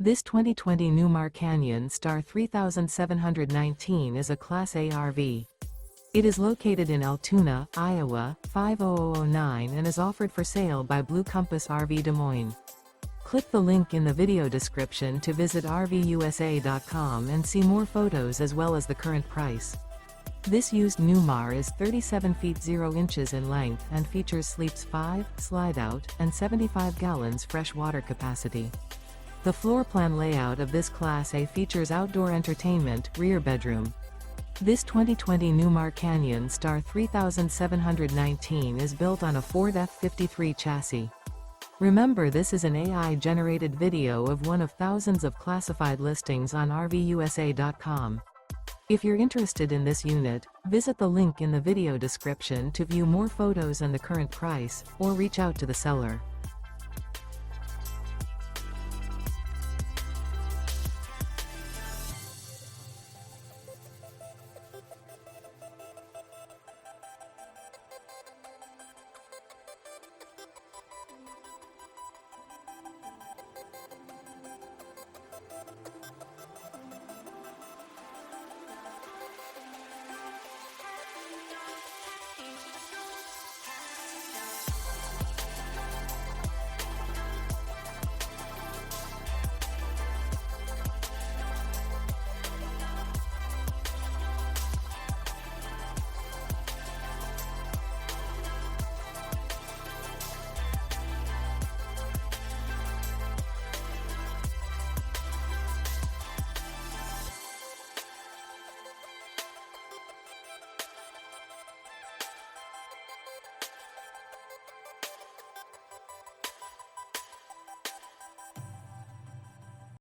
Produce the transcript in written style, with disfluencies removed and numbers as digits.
This 2020 Newmar Canyon Star 3719 is a Class A RV. It is located in Altoona, Iowa, 50009 and is offered for sale by Blue Compass RV Des Moines. Click the link in the video description to visit RVUSA.com and see more photos as well as the current price. This used Newmar is 37 feet 0 inches in length and features sleeps 5, slide-out, and 75 gallons fresh water capacity. The floor plan layout of this Class A features outdoor entertainment, rear bedroom. This 2020 Newmar Canyon Star 3719 is built on a Ford F-53 chassis. Remember, this is an AI-generated video of one of thousands of classified listings on RVUSA.com. If you're interested in this unit, visit the link in the video description to view more photos and the current price, or reach out to the seller.